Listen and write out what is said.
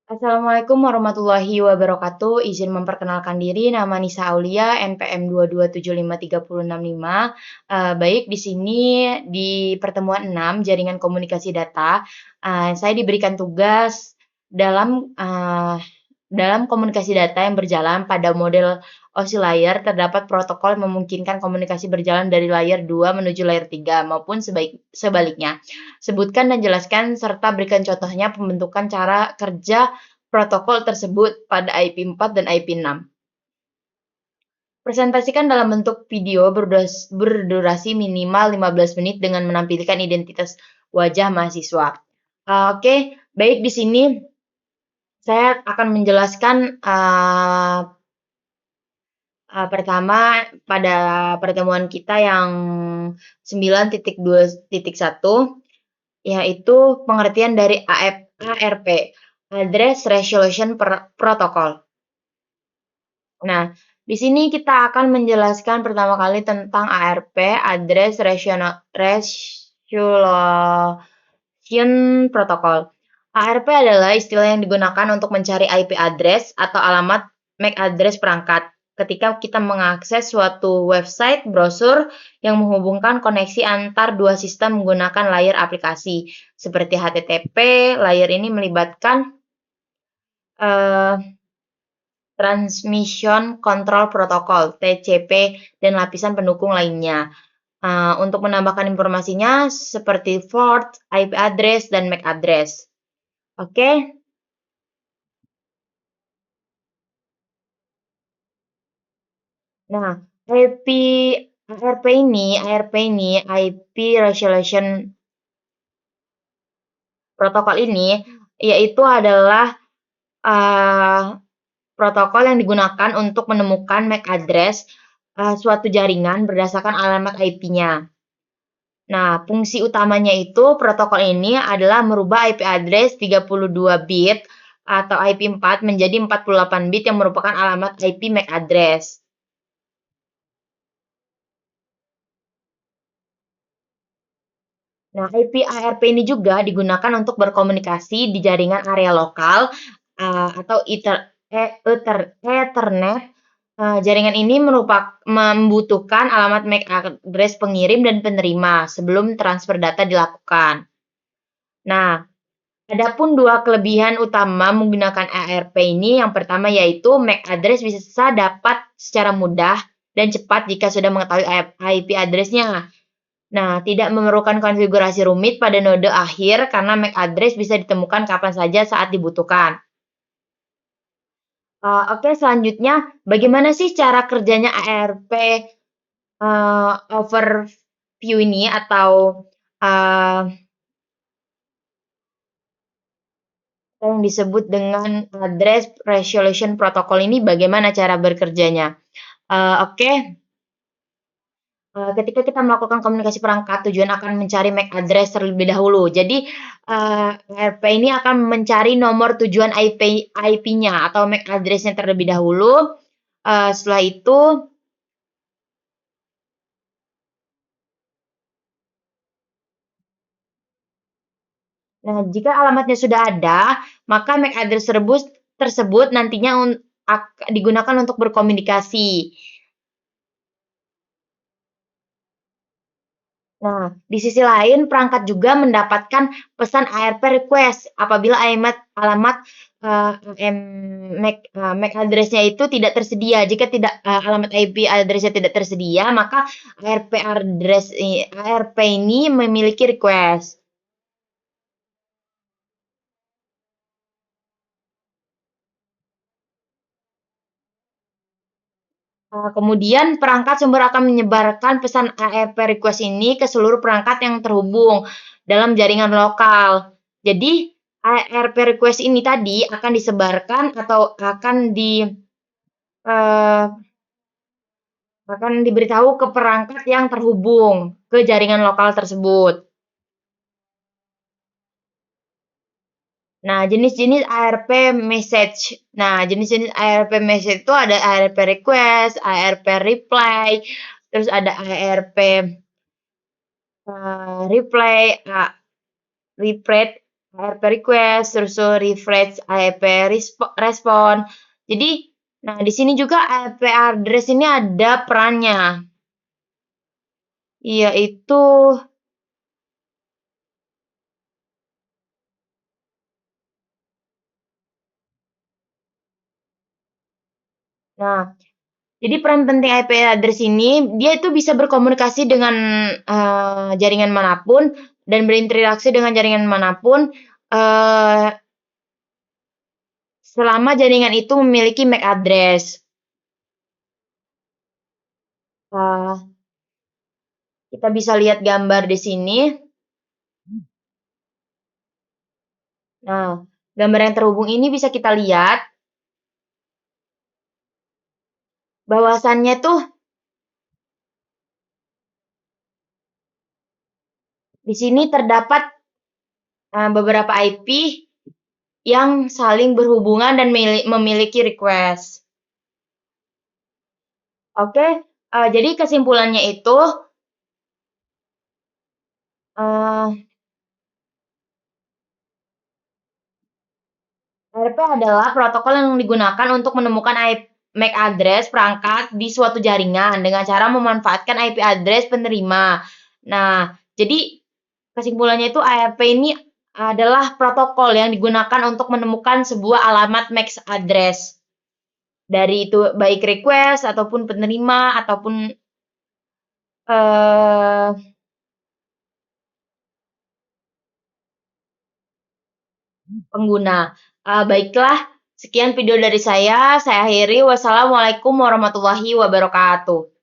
Assalamualaikum warahmatullahi wabarakatuh. Izin memperkenalkan diri, nama Nisa Aulia, NPM 2275365. Baik, di sini di pertemuan 6 jaringan komunikasi data, saya diberikan tugas dalam komunikasi data yang berjalan pada model OSI layer terdapat protokol yang memungkinkan komunikasi berjalan dari layer 2 menuju layer 3 maupun sebaliknya. Sebutkan dan jelaskan serta berikan contohnya pembentukan cara kerja protokol tersebut pada IP 4 dan IP 6. Presentasikan dalam bentuk video berdurasi minimal 15 menit dengan menampilkan identitas wajah mahasiswa. Oke, baik di sini saya akan menjelaskan pertama pada pertemuan kita yang 9.2.1 yaitu pengertian dari ARP, Address Resolution Protocol. Nah, di sini kita akan menjelaskan pertama kali tentang ARP, Address Resolution Protocol. ARP adalah istilah yang digunakan untuk mencari IP address atau alamat MAC address perangkat ketika kita mengakses suatu website browser yang menghubungkan koneksi antar dua sistem menggunakan layer aplikasi seperti HTTP. Layer ini melibatkan Transmission Control Protocol (TCP) dan lapisan pendukung lainnya. Untuk menambahkan informasinya seperti port, IP address, dan MAC address. Oke. Nah, ARP ini IP Resolution Protocol ini yaitu adalah protokol yang digunakan untuk menemukan MAC address suatu jaringan berdasarkan alamat IP-nya. Nah, fungsi utamanya itu protokol ini adalah merubah IP address 32 bit atau IP 4 menjadi 48 bit yang merupakan alamat IP MAC address. Nah, IP ARP ini juga digunakan untuk berkomunikasi di jaringan area lokal atau Ethernet. Jaringan ini membutuhkan alamat MAC address pengirim dan penerima sebelum transfer data dilakukan. Nah, adapun dua kelebihan utama menggunakan ARP ini, yang pertama yaitu MAC address bisa dapat secara mudah dan cepat jika sudah mengetahui IP address-nya. Nah, tidak memerlukan konfigurasi rumit pada node akhir karena MAC address bisa ditemukan kapan saja saat dibutuhkan. Oke, selanjutnya bagaimana sih cara kerjanya ARP overview ini atau yang disebut dengan Address Resolution Protocol ini bagaimana cara bekerjanya? Oke. Ketika kita melakukan komunikasi perangkat, tujuan akan mencari MAC address terlebih dahulu. Jadi, ARP ini akan mencari nomor tujuan IP-nya atau MAC address-nya terlebih dahulu. Setelah itu, nah, jika alamatnya sudah ada, maka MAC address tersebut nantinya digunakan untuk berkomunikasi. Nah, di sisi lain perangkat juga mendapatkan pesan ARP request apabila alamat MAC address-nya itu tidak tersedia. Jika alamat IP address-nya tidak tersedia, maka ARP ini memiliki request. Kemudian perangkat sumber akan menyebarkan pesan ARP request ini ke seluruh perangkat yang terhubung dalam jaringan lokal. Jadi ARP request ini tadi akan disebarkan atau akan diberitahu ke perangkat yang terhubung ke jaringan lokal tersebut. Nah, jenis-jenis ARP message. Nah, jenis-jenis ARP message itu ada ARP request, ARP reply, terus ada ARP reply, read, ARP request, terus refresh ARP respon. Jadi, nah di sini juga ARP address ini ada perannya, yaitu nah, jadi peran penting IP address ini, dia itu bisa berkomunikasi dengan jaringan manapun dan berinteraksi dengan jaringan manapun eh, selama jaringan itu memiliki MAC address. Eh, kita bisa lihat gambar di sini. Nah, gambar yang terhubung ini bisa kita lihat bahwasannya tuh di sini terdapat beberapa IP yang saling berhubungan dan memiliki request. Oke, jadi kesimpulannya itu ARP adalah protokol yang digunakan untuk menemukan MAC address perangkat di suatu jaringan dengan cara memanfaatkan IP address penerima. Nah, jadi kesimpulannya itu ARP ini adalah protokol yang digunakan untuk menemukan sebuah alamat MAC address. Dari itu baik request ataupun penerima ataupun eh, pengguna. Baiklah, sekian video dari saya. Saya akhiri. Wassalamualaikum warahmatullahi wabarakatuh.